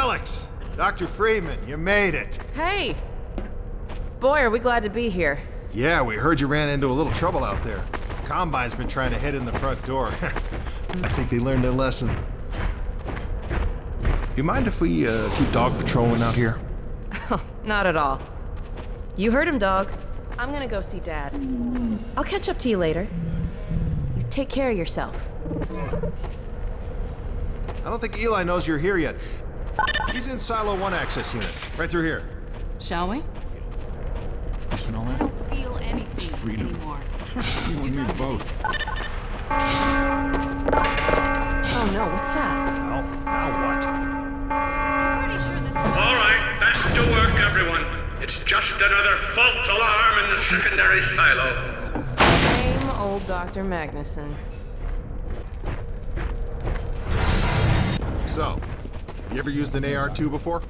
Alyx! Dr. Freeman, you made it. Hey! Boy, are we glad to be here. Yeah, we heard you ran into a little trouble out there. Combine's been trying to head in the front door. I think they learned their lesson. You mind if we keep dog patrolling out here? Not at all. You heard him, dog. I'm gonna go see Dad. I'll catch up to you later. You take care of yourself. I don't think Eli knows you're here yet. He's in Silo 1 access unit, right through here. Shall we? You smell I that? don't feel anything freedom. anymore. You and me both. Oh no, what's that? Well, now what? Pretty sure this is... All right, back to work, everyone. It's just another fault alarm in the secondary silo. Same old Dr. Magnuson. So, you ever used an AR-2 before?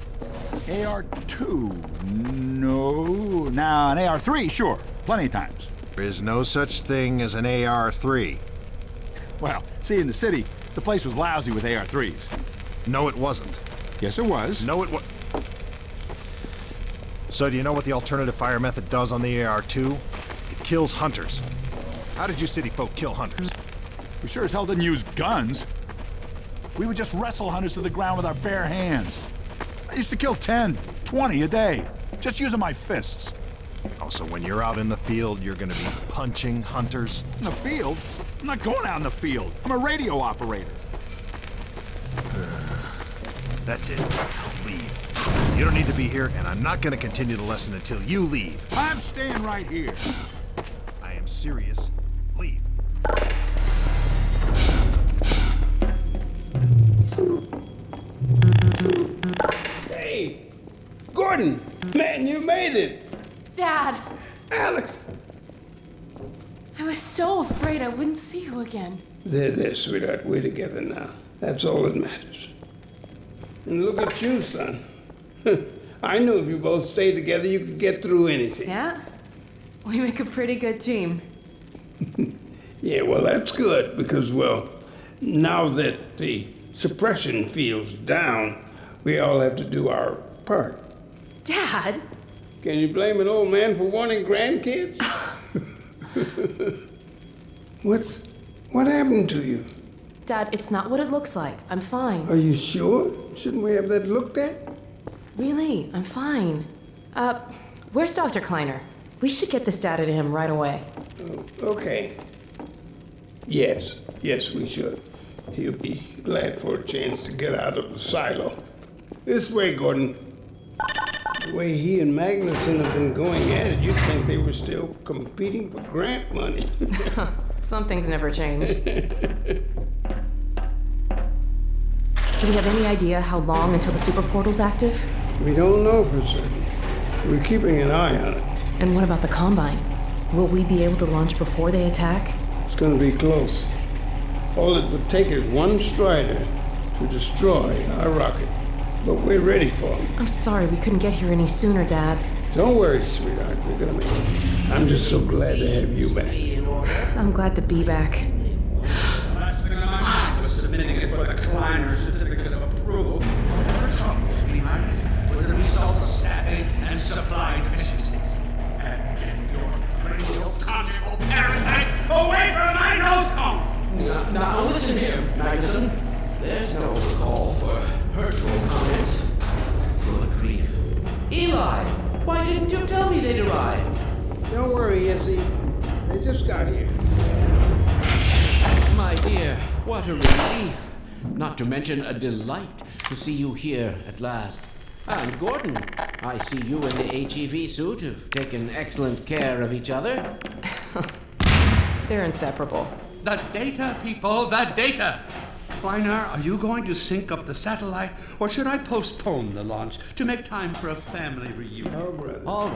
AR-2? No. Now, an AR-3, sure. Plenty of times. There is no such thing as an AR-3. Well, see, in the city, the place was lousy with AR-3s. No, it wasn't. Yes, it was. No, it was. So do you know what the alternative fire method does on the AR-2? It kills hunters. How did you city folk kill hunters? We sure as hell didn't use guns. We would just wrestle hunters to the ground with our bare hands. I used to kill 10, 20 a day, just using my fists. Oh, so when you're out in the field, you're gonna be punching hunters? In the field? I'm not going out in the field. I'm a radio operator. That's it. Leave. You don't need to be here, and I'm not gonna continue the lesson until you leave. I'm staying right here. I am serious. Leave. Hey, Gordon, man, you made it. Dad, Alyx. I was so afraid I wouldn't see you again. There, sweetheart, we're together now. That's all that matters. And look at you, son. I knew if you both stayed together, you could get through anything. Yeah? We make a pretty good team. Yeah, well, that's good because, well, now that the suppression field's down, we all have to do our part. Dad? Can you blame an old man for wanting grandkids? What happened to you? Dad, it's not what it looks like. I'm fine. Are you sure? Shouldn't we have that looked at? Really, I'm fine. Where's Dr. Kleiner? We should get this data to him right away. Oh, okay. Yes, we should. He'll be glad for a chance to get out of the silo. This way, Gordon. The way he and Magnuson have been going at it, you'd think they were still competing for grant money. Some things never change. Do we have any idea how long until the super portal's active? We don't know for certain. We're keeping an eye on it. And what about the Combine? Will we be able to launch before they attack? It's gonna be close. All it would take is one Strider to destroy our rocket. But we're ready for him. I'm sorry we couldn't get here any sooner, Dad. Don't worry, sweetheart. We're gonna make it. I'm just so glad to have you back. I'm glad to be back. The last thing on my mind was submitting it for the Kleiner certificate of approval. There are troubles, Leonard, with the result of staffing and supply deficiencies. And get your cranial conjugal parasite away from my nose cone! Now listen here, Magnuson. There's no call for hurtful comments. Good grief. Eli, why didn't you tell me they'd arrived? Don't worry, Izzy. They just got here. My dear, what a relief. Not to mention a delight to see you here at last. And Gordon, I see you in the HEV suit have taken excellent care of each other. They're inseparable. The data, people, the data! Kleiner, are you going to sync up the satellite, or should I postpone the launch to make time for a family reunion? Oh, brother. All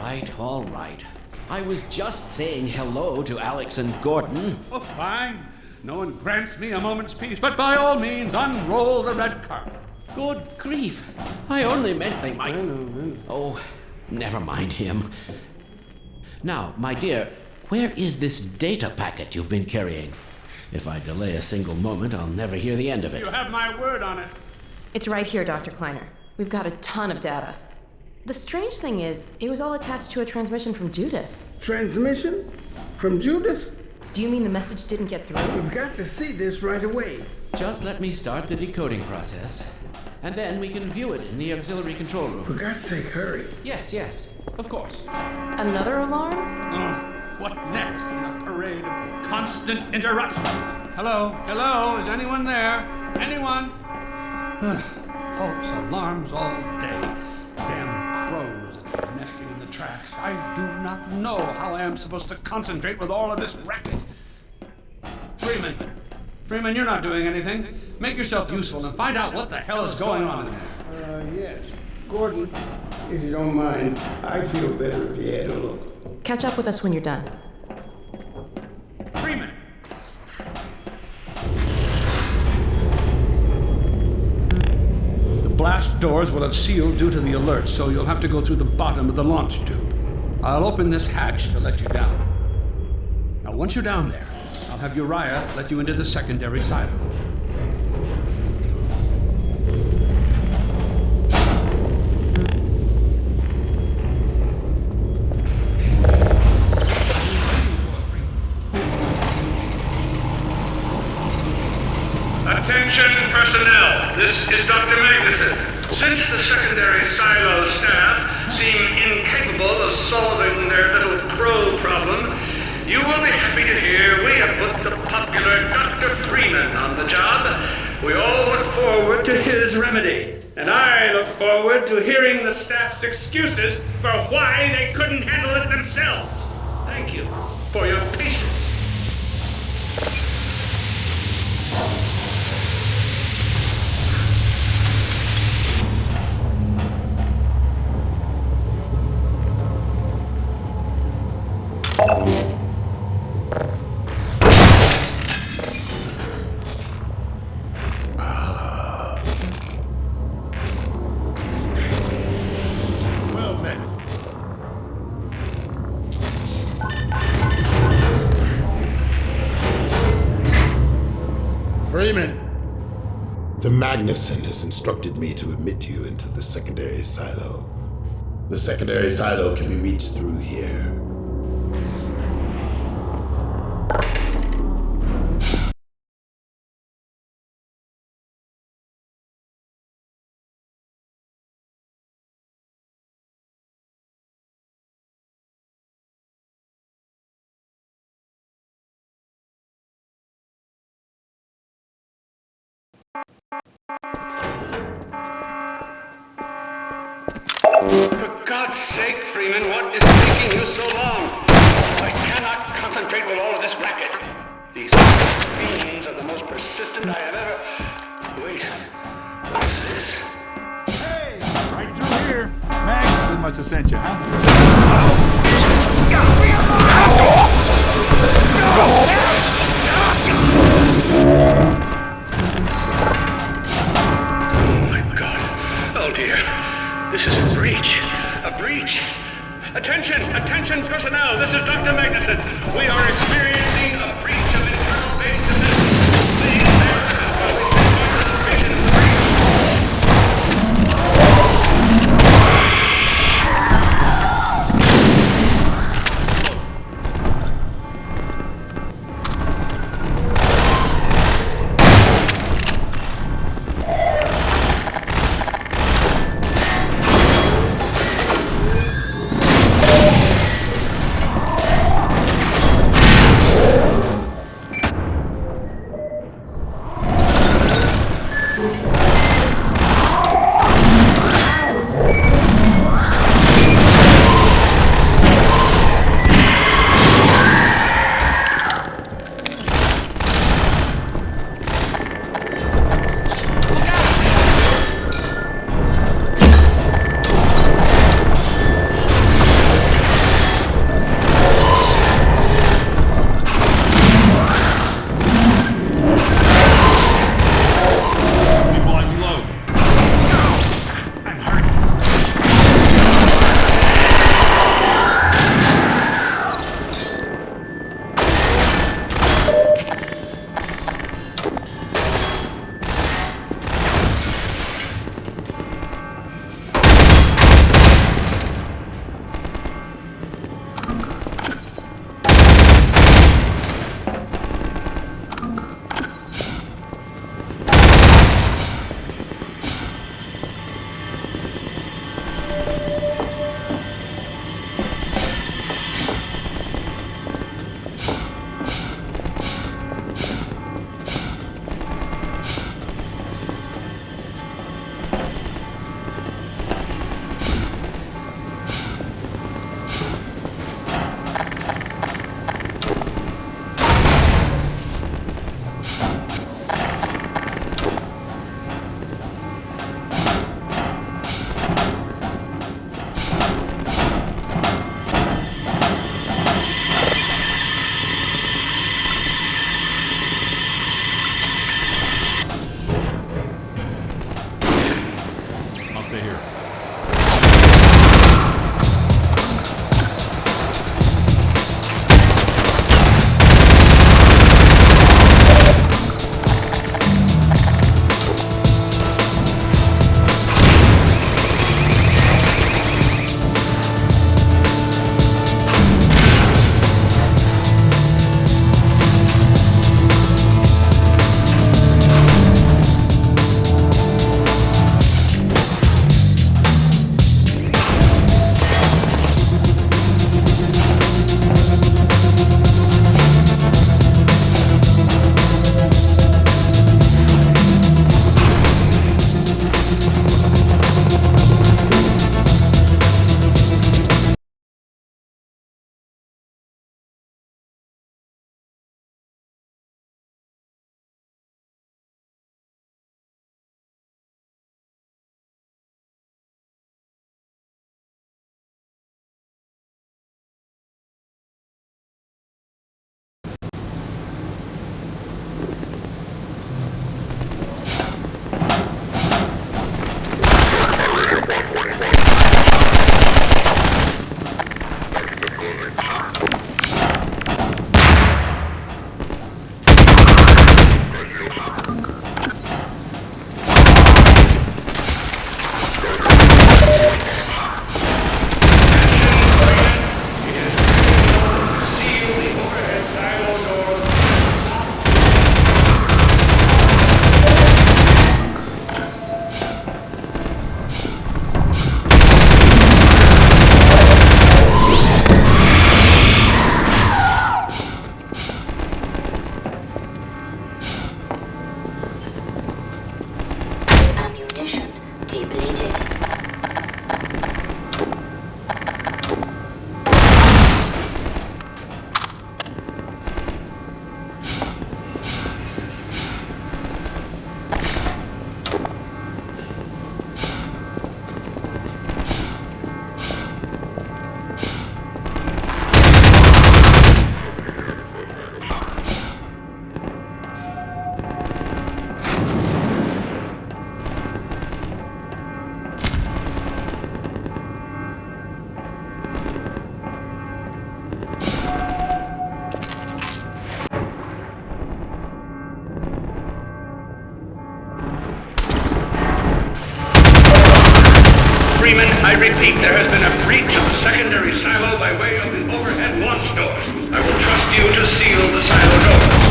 right. I was just saying hello to Alyx and Gordon. Oh, fine. No one grants me a moment's peace, but by all means, unroll the red carpet. Good grief. I only meant they might... I know. Oh, never mind him. Now, my dear, where is this data packet you've been carrying? If I delay a single moment, I'll never hear the end of it. You have my word on it. It's right here, Dr. Kleiner. We've got a ton of data. The strange thing is, it was all attached to a transmission from Judith. Transmission? From Judith? Do you mean the message didn't get through? We've got to see this right away. Just let me start the decoding process, and then we can view it in the auxiliary control room. For God's sake, hurry. Yes, of course. Another alarm? What next in a parade of constant interruptions? Hello, is anyone there? Anyone? False alarms all day. Damn crows that are nesting in the tracks. I do not know how I am supposed to concentrate with all of this racket. Freeman, you're not doing anything. Make yourself useful and find out what the hell is going on in there. Yes. Gordon, if you don't mind, I'd feel better if you had a look. Catch up with us when you're done. Freeman! The blast doors will have sealed due to the alert, so you'll have to go through the bottom of the launch tube. I'll open this hatch to let you down. Now, once you're down there, I'll have Uriah let you into the secondary silo. Attention personnel, this is Dr. Magnuson. Since the secondary silo staff seem incapable of solving their little crow problem, you will be happy to hear we have put the popular Dr. Freeman on the job. We all look forward to his remedy, and I look forward to hearing the staff's excuses for why they couldn't handle it themselves. Thank you for your patience. Well met. Freeman! The Magnuson has instructed me to admit you into the secondary silo. The secondary silo can be reached through here. For God's sake, Freeman, what is taking you so long? I cannot concentrate with all of this racket. These fiends are the most persistent I have ever... Wait, what is this? Hey, right through here. Magnuson must have sent you, huh? Oh my God. Oh dear. This is a breach. A breach. Attention personnel. This is Dr. Magnuson. We are experiencing a breach of internal base defense. Please bear with us while we finish the breach. Freeman, I repeat, there has been a breach of the secondary silo by way of the overhead launch doors. I will trust you to seal the silo doors.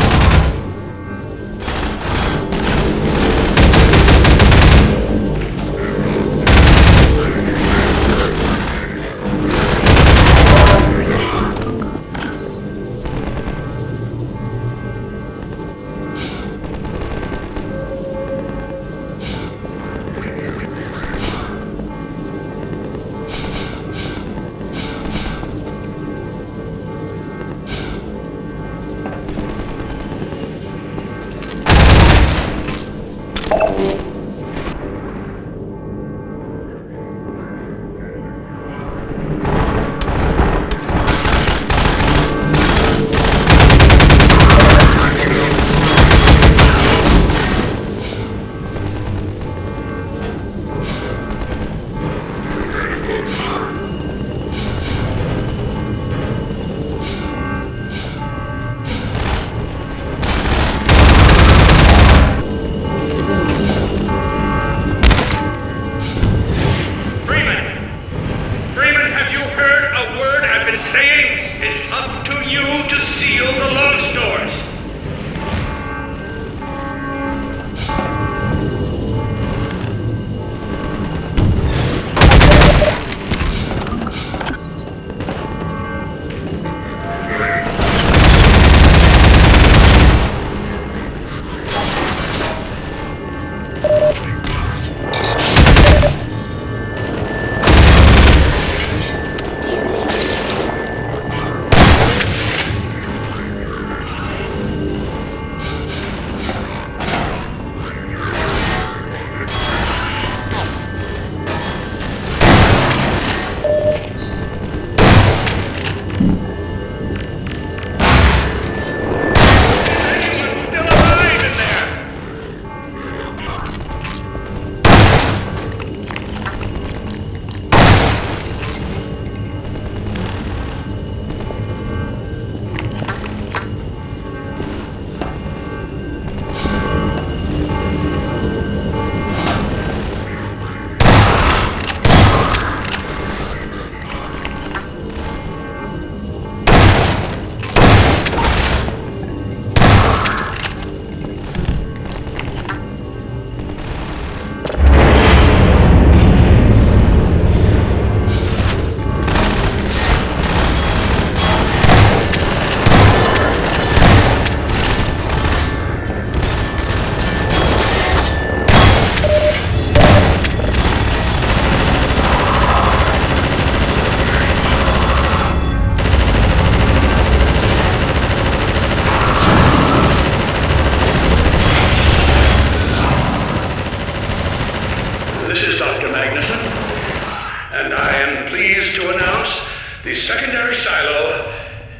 The secondary silo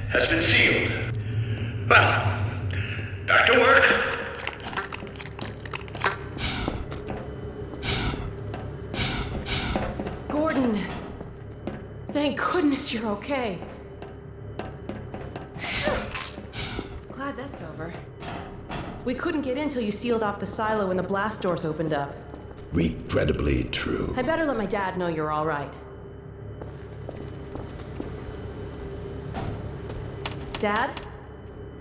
has been sealed. Well, back to work. Gordon, thank goodness you're okay. Glad that's over. We couldn't get in till you sealed off the silo when the blast doors opened up. Regrettably true. I better let my dad know you're all right. Dad?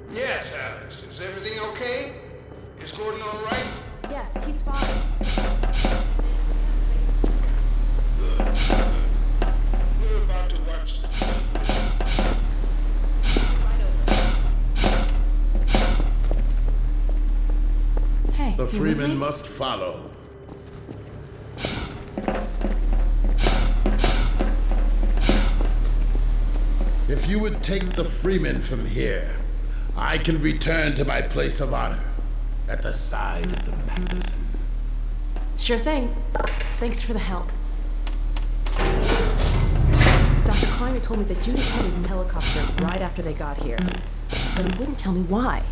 Yes, Alyx. Is everything okay? Is Gordon all right? Yes, he's fine. We're about to watch. Hey, The you with Freeman me? must follow. If you would take the Freeman from here, I can return to my place of honor at the side of the Magnuson. Sure thing. Thanks for the help. Dr. Kleiner told me that Judy headed in a helicopter right after they got here, but he wouldn't tell me why.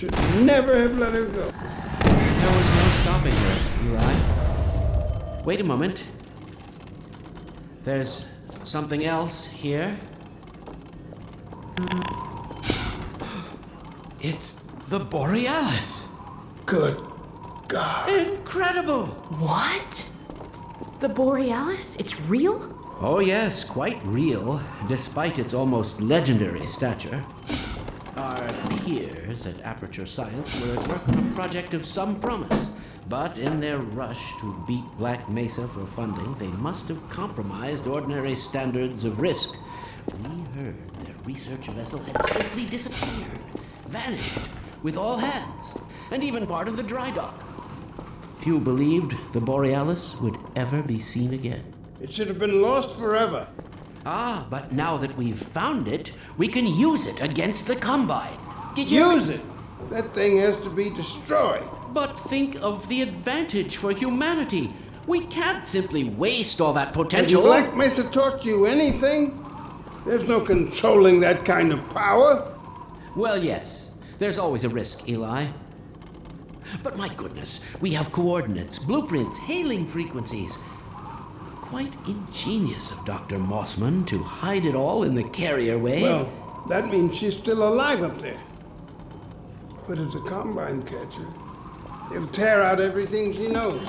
should never have let her go. There was no stopping her, Eli. Wait a moment. There's something else here. It's the Borealis. Good God. Incredible! What? The Borealis? It's real? Oh yes, quite real, despite its almost legendary stature. Our peers at Aperture Science were at work on a project of some promise, but in their rush to beat Black Mesa for funding, they must have compromised ordinary standards of risk. We heard their research vessel had simply disappeared, vanished, with all hands, and even part of the dry dock. Few believed the Borealis would ever be seen again. It should have been lost forever. Ah, but now that we've found it, we can use it against the Combine. Did you Use it! That thing has to be destroyed. But think of the advantage for humanity. We can't simply waste all that Has potential. Black Mesa taught you anything? There's no controlling that kind of power. Well, yes. There's always a risk, Eli. But my goodness, we have coordinates, blueprints, hailing frequencies. Quite ingenious of Dr. Mossman to hide it all in the carrier wave. Well, that means she's still alive up there. But as a Combine catcher, he'll tear out everything she knows.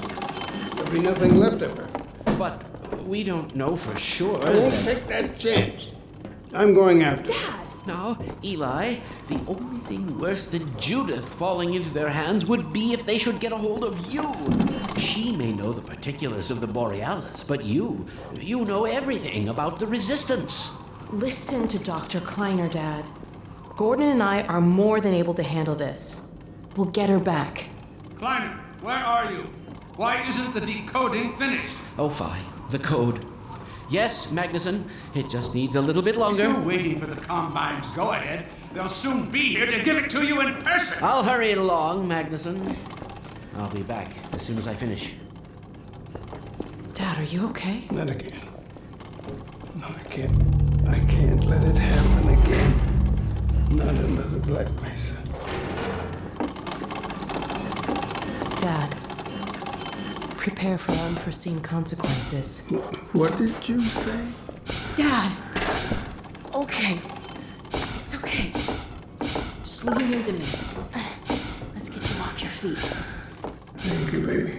There'll be nothing left of her. But we don't know for sure. I won't take that chance. I'm going after her. Dad! Now, Eli, the only thing worse than Judith falling into their hands would be if they should get a hold of you. She may know the particulars of the Borealis, but you know everything about the Resistance. Listen to Dr. Kleiner, Dad. Gordon and I are more than able to handle this. We'll get her back. Kleiner, where are you? Why isn't the decoding finished? Oh, fine. The code. Yes, Magnuson. It just needs a little bit longer. You're waiting for the Combine's go-ahead. They'll soon be here to give it to you in person. I'll hurry it along, Magnuson. I'll be back as soon as I finish. Dad, are you okay? Not again. No, I can't let it happen again. Not another Black Mesa. Dad, prepare for unforeseen consequences. What did you say? Dad! Okay. It's okay. Just lean into me. Let's get you off your feet. Thank you, baby.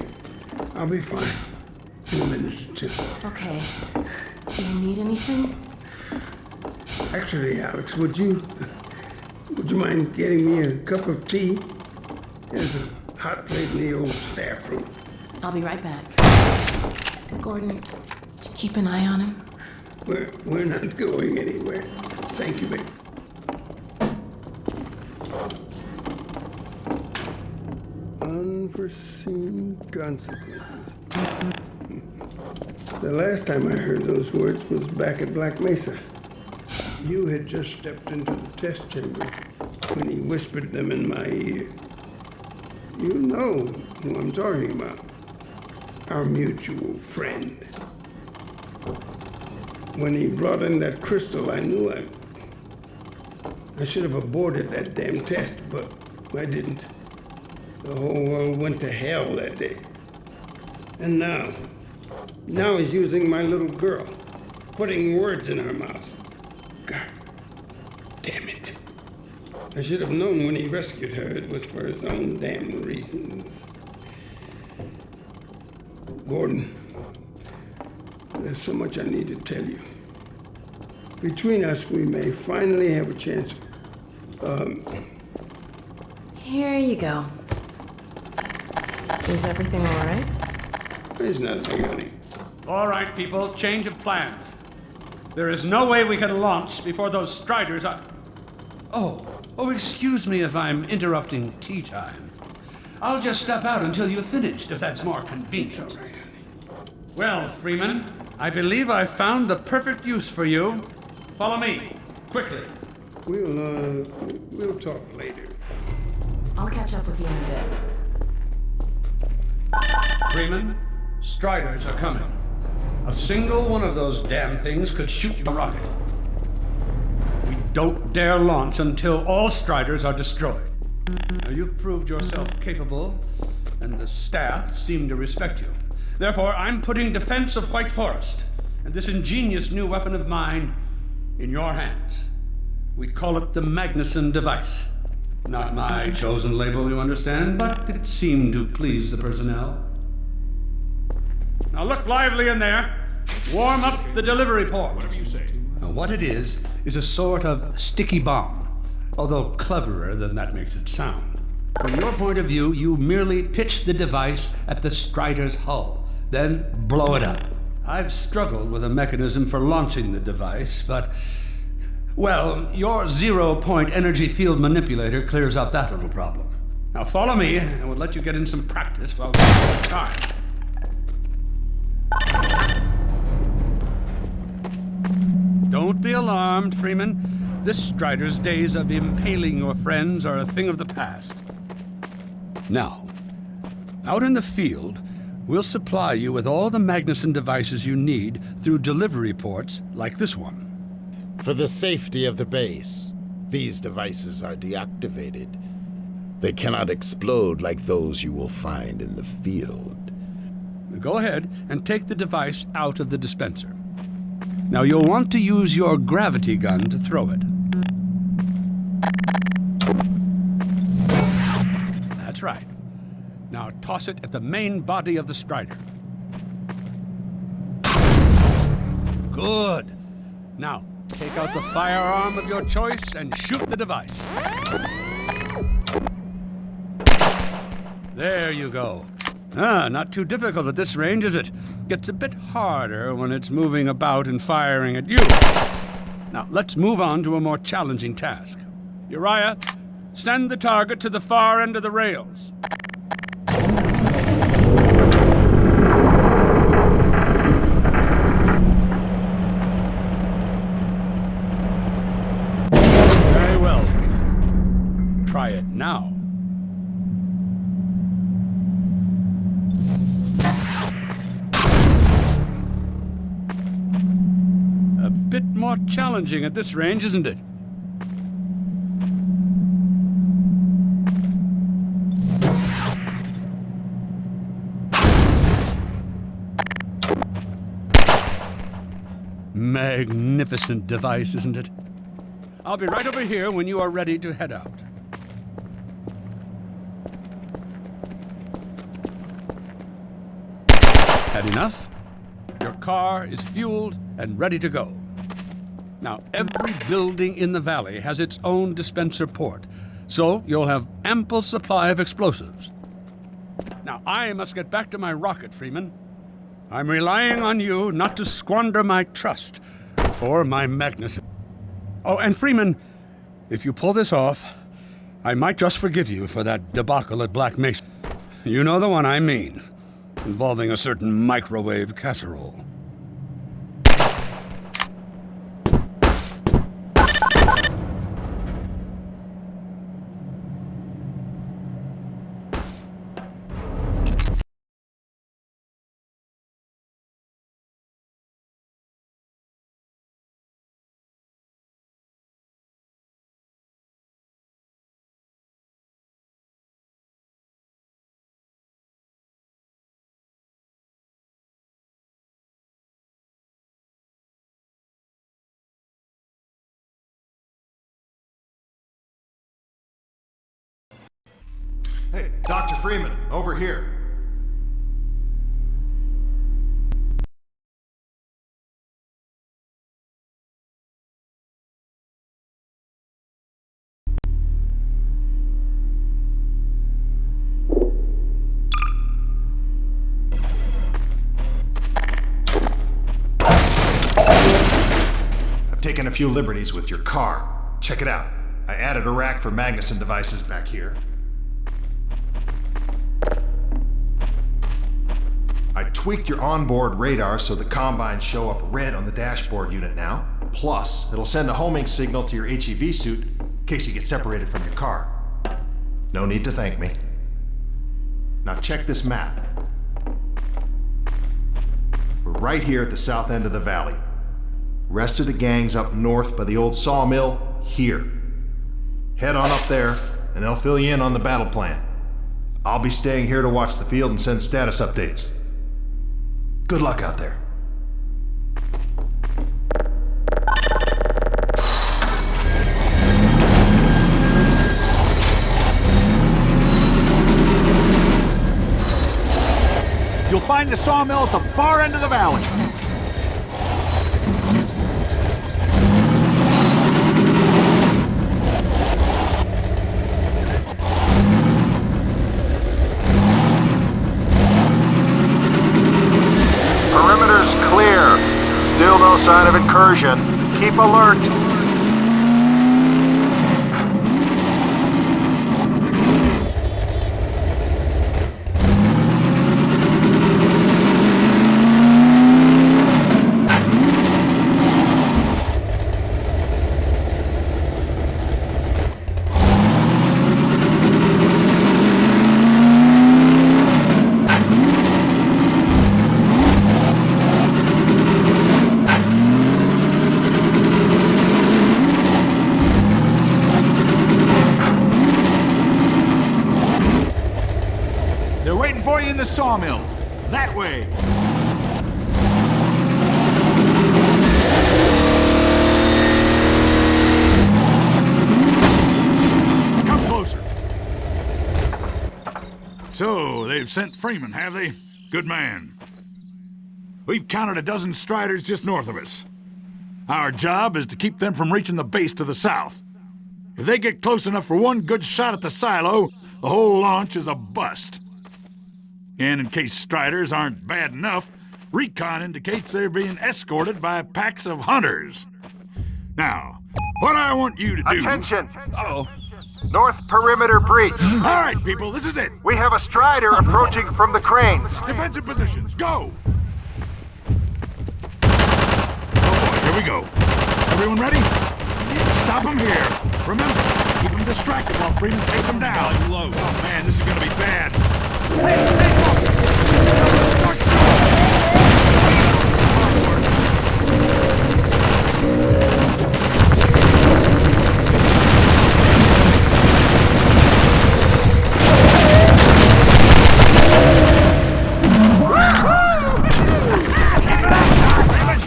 I'll be fine in a minute or two. Okay. Do you need anything? Actually, Alyx, would you mind getting me a cup of tea? There's a hot plate in the old staff room. I'll be right back. Gordon, just keep an eye on him. We're not going anywhere. Thank you, baby. Unforeseen consequences. The last time I heard those words was back at Black Mesa. You had just stepped into the test chamber when he whispered them in my ear. You know who I'm talking about. Our mutual friend. When he brought in that crystal, I knew I should have aborted that damn test, but I didn't. The whole world went to hell that day. And now he's using my little girl, putting words in her mouth. God damn it. I should have known when he rescued her it was for his own damn reasons. Gordon, there's so much I need to tell you. Between us, we may finally have a chance Here you go. Is everything all right? There's nothing, honey. All right, people, change of plans. There is no way we can launch before those Striders are... Oh, excuse me if I'm interrupting tea time. I'll just step out until you've finished, if that's more convenient. All right, honey. Well, Freeman, I believe I found the perfect use for you. Follow me, quickly. We'll talk later. I'll catch up with you in a bit. Freeman, Striders are coming. A single one of those damn things could shoot a rocket. We don't dare launch until all Striders are destroyed. Now, you've proved yourself capable, and the staff seem to respect you. Therefore, I'm putting defense of White Forest and this ingenious new weapon of mine in your hands. We call it the Magnuson device. Not my chosen label, you understand, but it seemed to please the personnel. Now look lively in there. Warm up the delivery port. Whatever you say. Now, what it is a sort of sticky bomb, although cleverer than that makes it sound. From your point of view, you merely pitch the device at the Strider's hull, then blow it up. I've struggled with a mechanism for launching the device, but, well, your zero-point energy field manipulator clears up that little problem. Now follow me, and we'll let you get in some practice while we have time. Don't be alarmed, Freeman. This Strider's days of impaling your friends are a thing of the past. Now, out in the field, we'll supply you with all the Magnuson devices you need through delivery ports like this one. For the safety of the base, these devices are deactivated. They cannot explode like those you will find in the field. Go ahead and take the device out of the dispenser. Now you'll want to use your gravity gun to throw it. That's right. Now toss it at the main body of the Strider. Good. Now take out the firearm of your choice and shoot the device. There you go. Not too difficult at this range, is it? Gets a bit harder when it's moving about and firing at you. Now, let's move on to a more challenging task. Uriah, send the target to the far end of the rails. Very well, Freeman. Try it now. Bit more challenging at this range, isn't it? Magnificent device, isn't it? I'll be right over here when you are ready to head out. Had enough? Your car is fueled and ready to go. Now, every building in the valley has its own dispenser port, so you'll have ample supply of explosives. Now, I must get back to my rocket, Freeman. I'm relying on you not to squander my trust or my Magnuson. Oh, and Freeman, if you pull this off, I might just forgive you for that debacle at Black Mesa. You know the one I mean, involving a certain microwave casserole. Hey, Dr. Freeman, over here. I've taken a few liberties with your car. Check it out. I added a rack for Magnuson devices back here. I tweaked your onboard radar so the combines show up red on the dashboard unit now. Plus, it'll send a homing signal to your HEV suit in case you get separated from your car. No need to thank me. Now check this map. We're right here at the south end of the valley. Rest of the gang's up north by the old sawmill here. Head on up there, and they'll fill you in on the battle plan. I'll be staying here to watch the field and send status updates. Good luck out there. You'll find the sawmill at the far end of the valley. Perimeter's clear. Still no sign of incursion. Keep alert. They're waiting for you in the sawmill. That way. Come closer. So, they've sent Freeman, have they? Good man. We've counted a dozen Striders just north of us. Our job is to keep them from reaching the base to the south. If they get close enough for one good shot at the silo, the whole launch is a bust. And in case Striders aren't bad enough, recon indicates they're being escorted by packs of hunters. Now, what I want you to do... Attention! Uh-oh. North perimeter breach. All right, people, this is it. We have a Strider approaching from the cranes. Defensive positions, go! Oh boy, here we go. Everyone ready? Stop them here. Remember, keep them distracted while Freeman takes them down. Oh man, this is gonna be bad.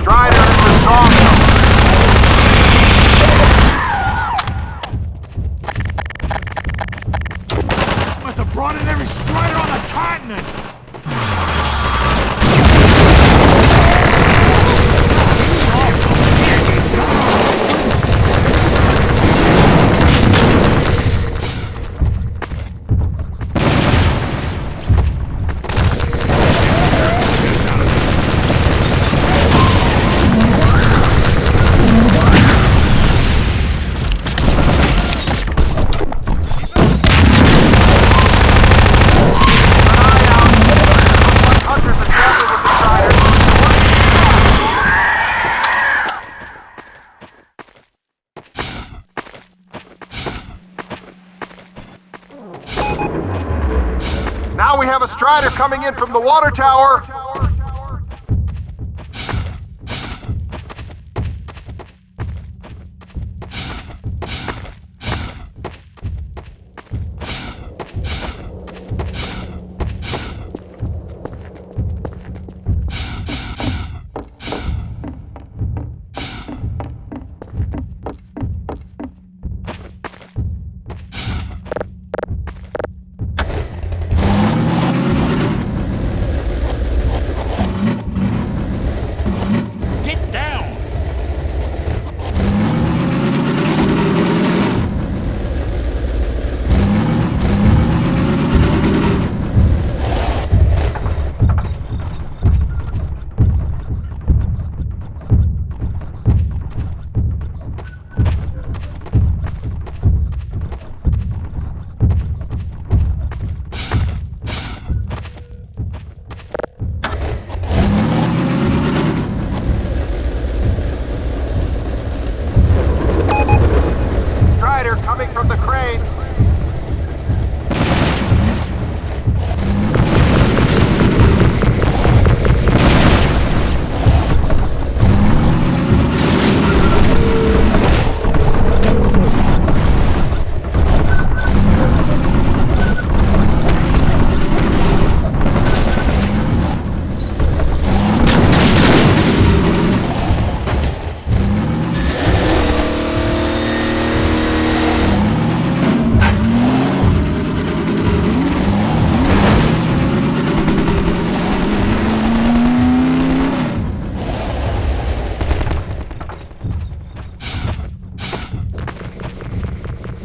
Strider in the sawmill. Must have brought in every Strider on the continent! Now we have a Strider coming in from the water tower.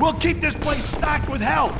We'll keep this place stocked with help!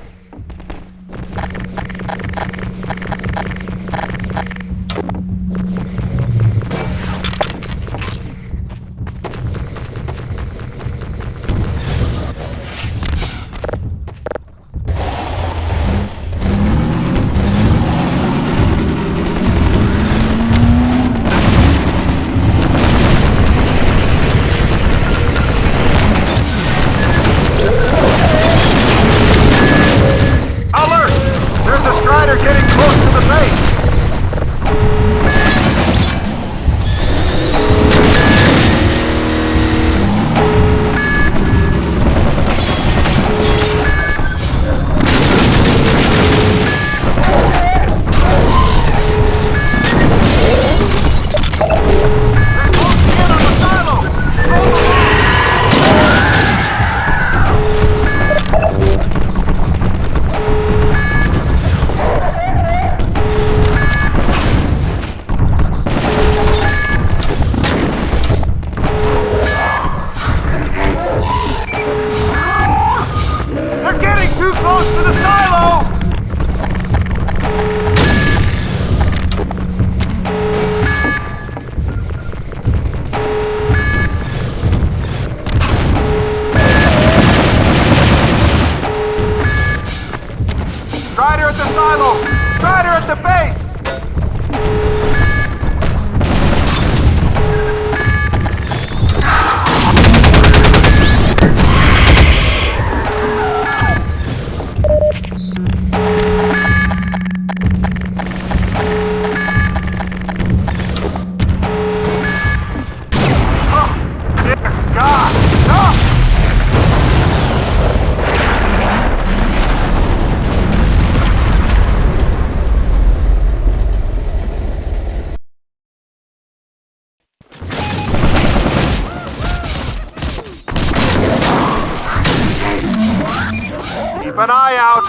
Keep an eye out.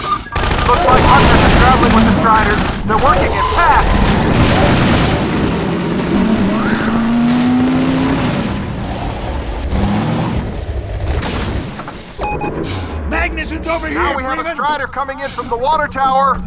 Looks like hunters are traveling with the Striders. They're working in fast. Magnuson's over here, Now we have a Strider coming in from the water tower.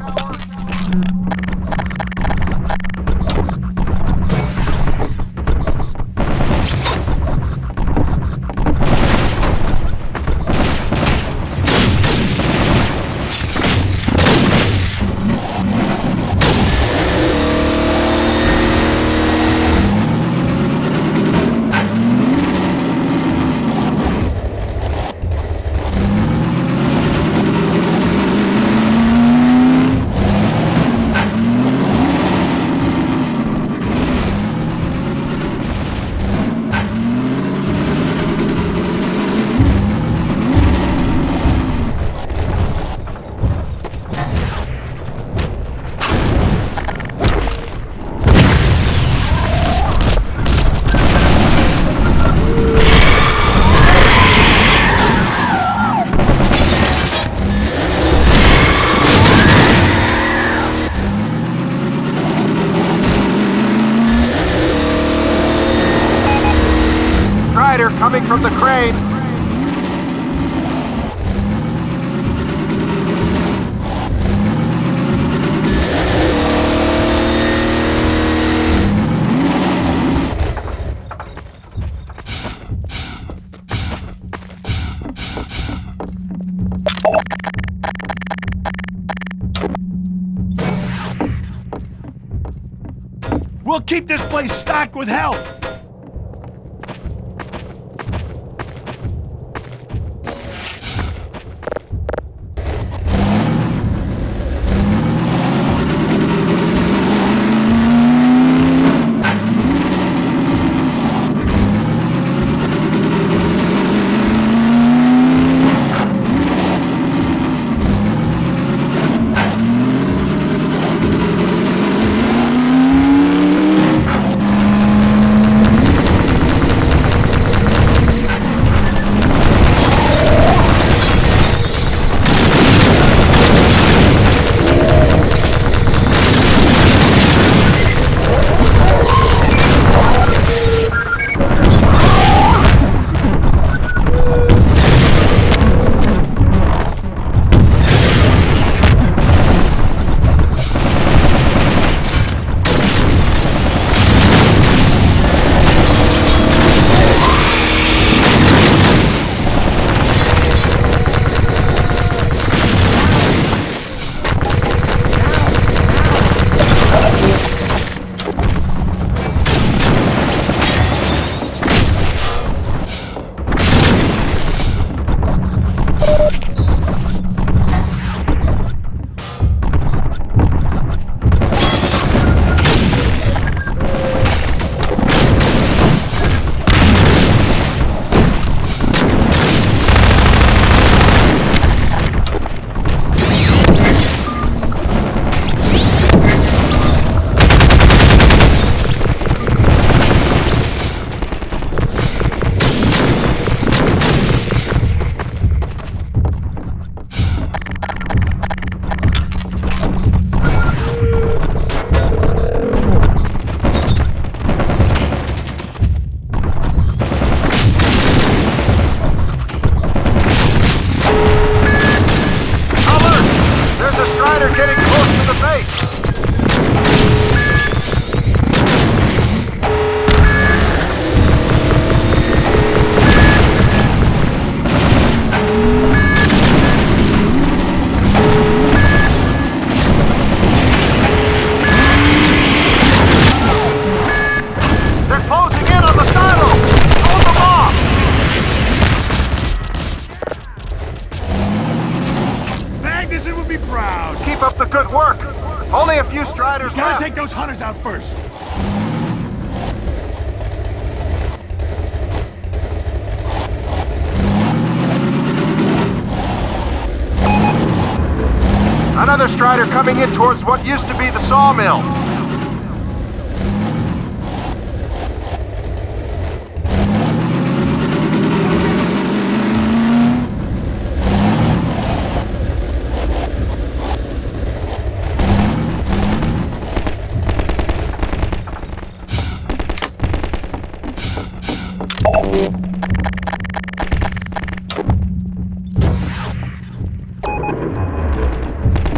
Coming from the cranes. We'll keep this place stocked with help! Keep up the good work. Only a few Striders Gotta left. take those hunters out first. Another Strider coming in towards what used to be the sawmill.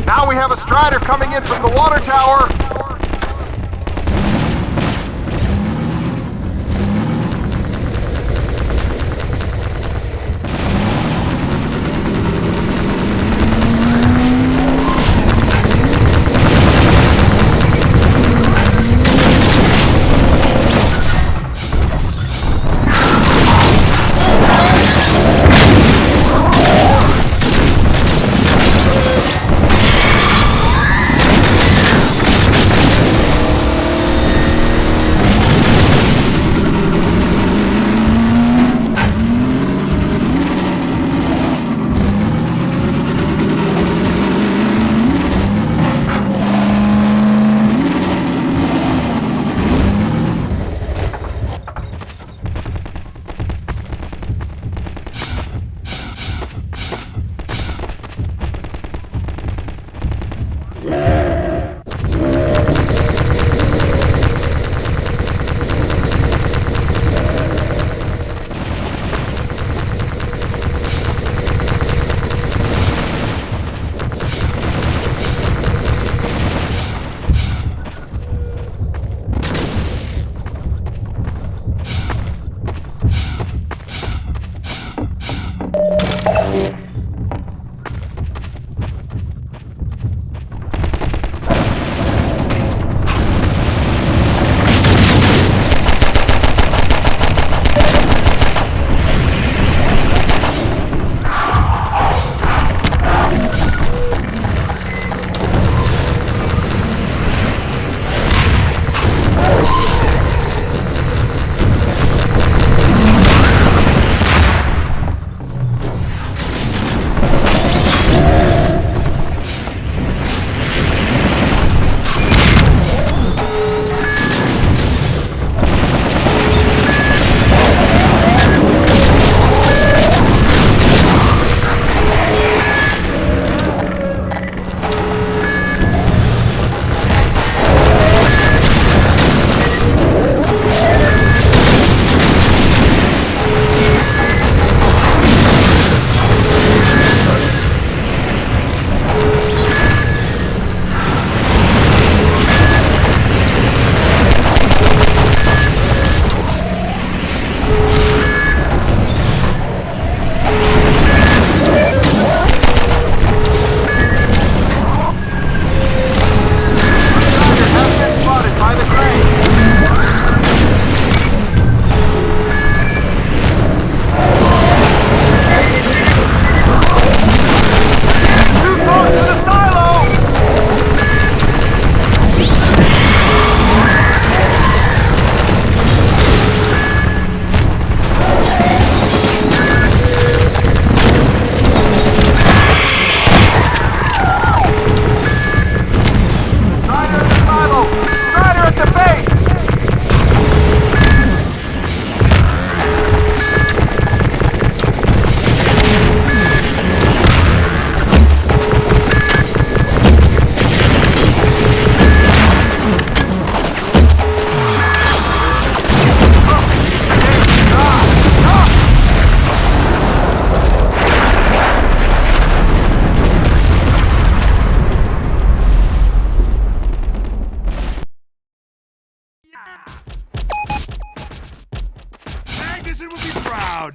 Now we have a Strider coming in from the water tower.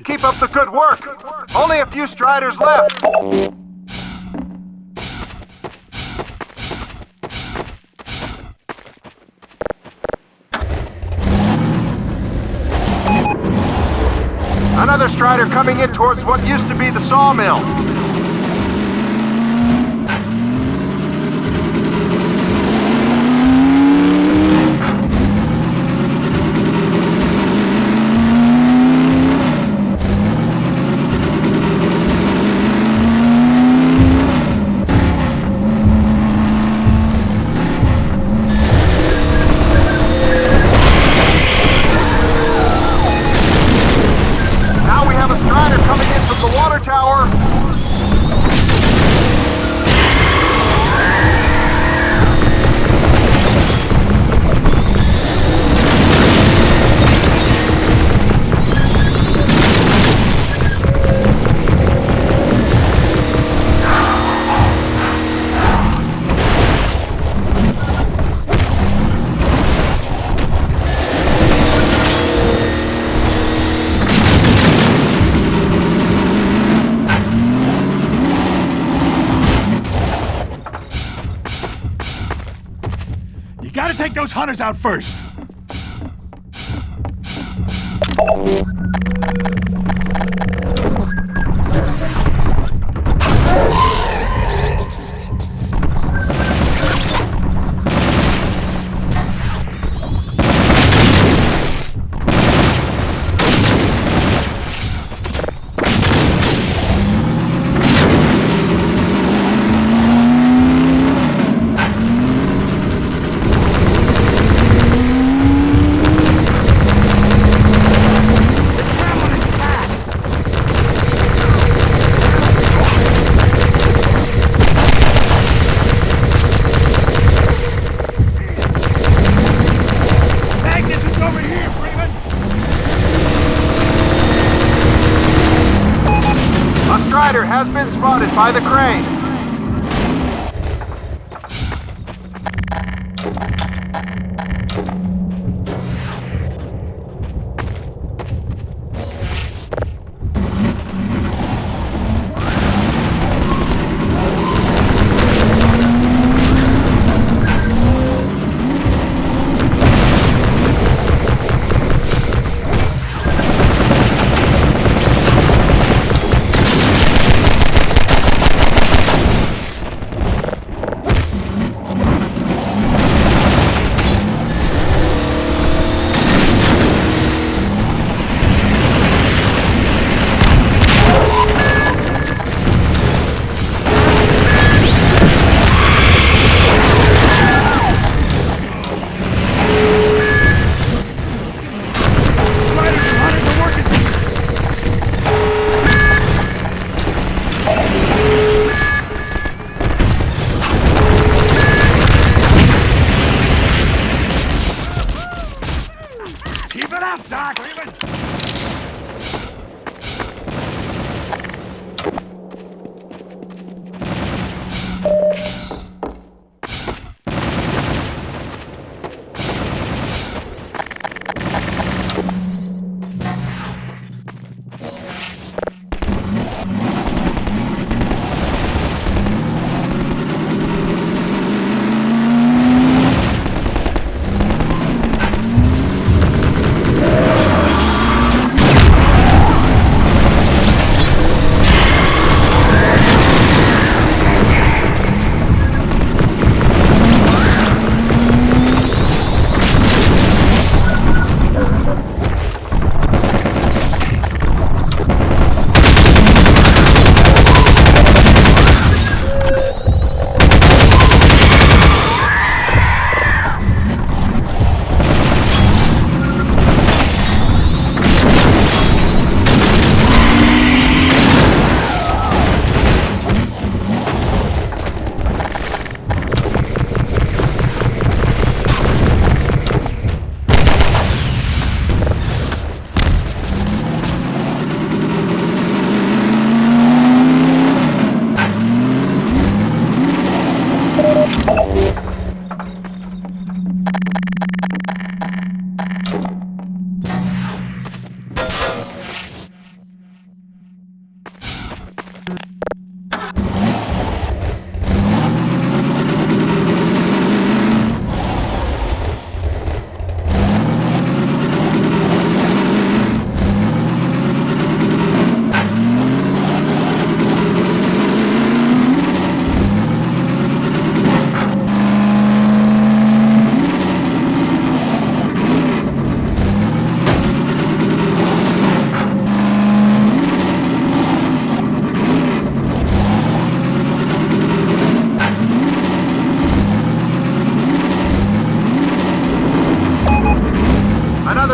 Keep up the good work. Only a few Striders left. Another Strider coming in towards what used to be the sawmill. gotta take those hunters out first! Has been spotted by the crane.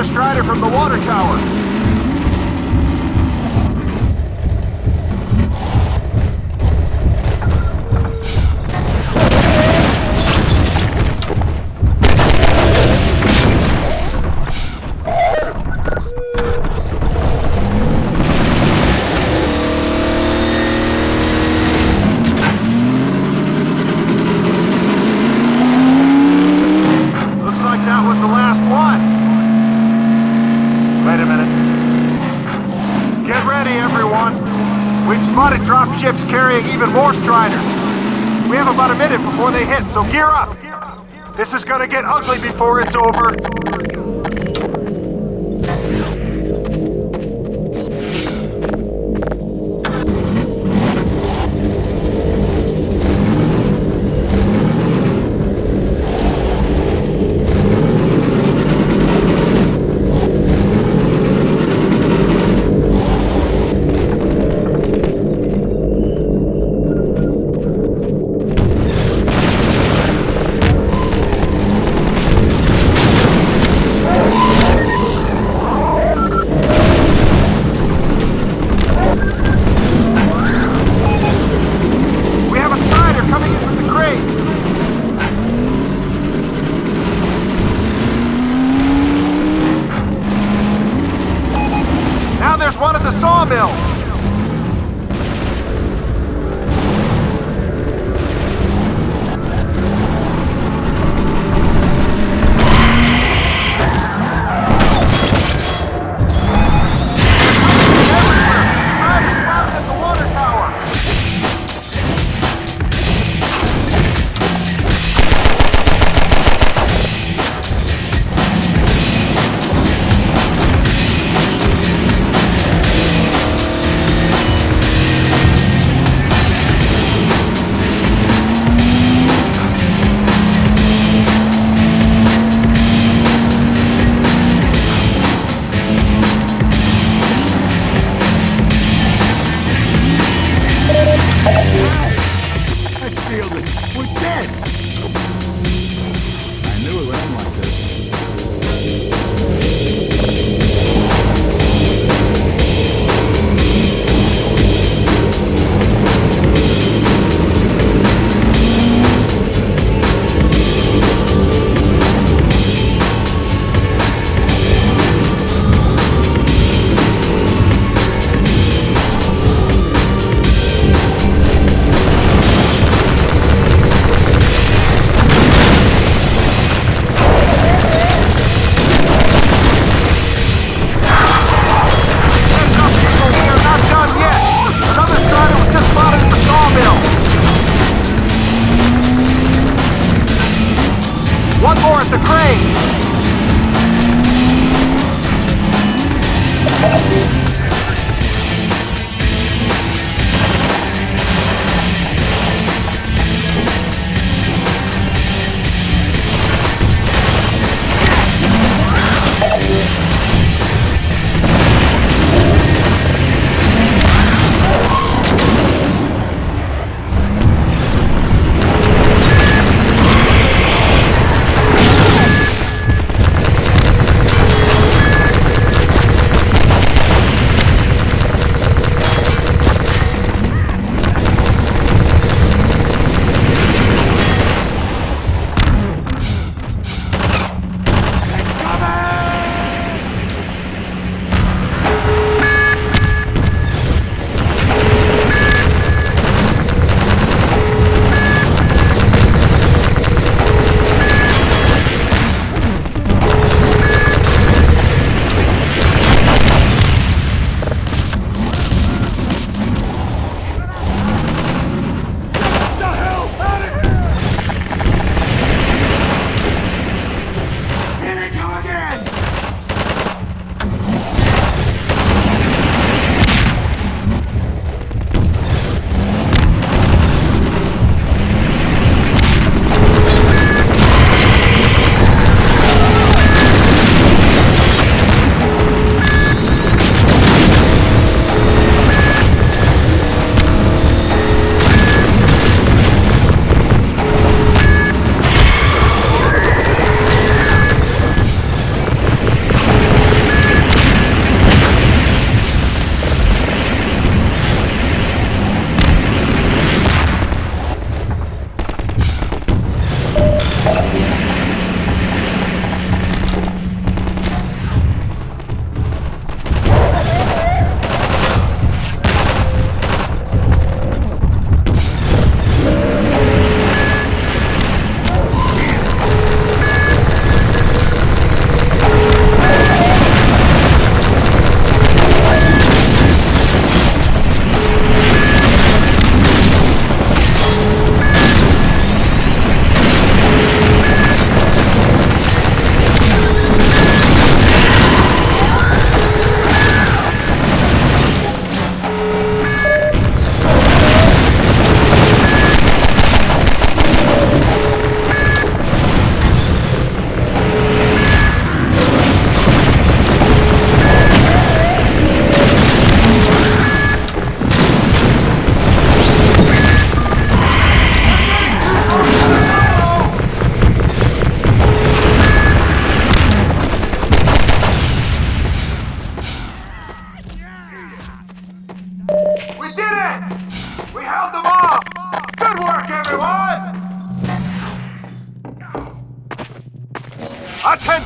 Strider from the water tower. Looks like that was the last one. Wait a minute. Get ready, everyone. We've spotted drop ships carrying even more Striders. We have about a minute before they hit, so gear up. This is gonna get ugly before it's over.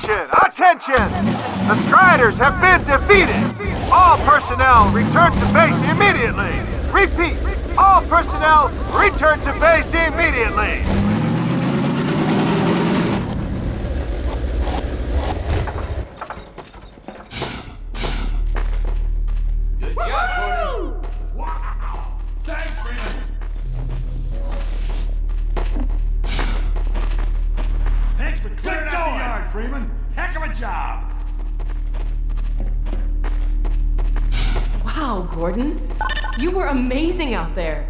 Attention! Attention! The Striders have been defeated! All personnel return to base immediately! Repeat! All personnel return to base immediately! Good job, Gordon. Wow! Thanks, Freeman. Thanks for clearing out the yard, Freeman. Heck of a job. Wow, Gordon. You were amazing out there.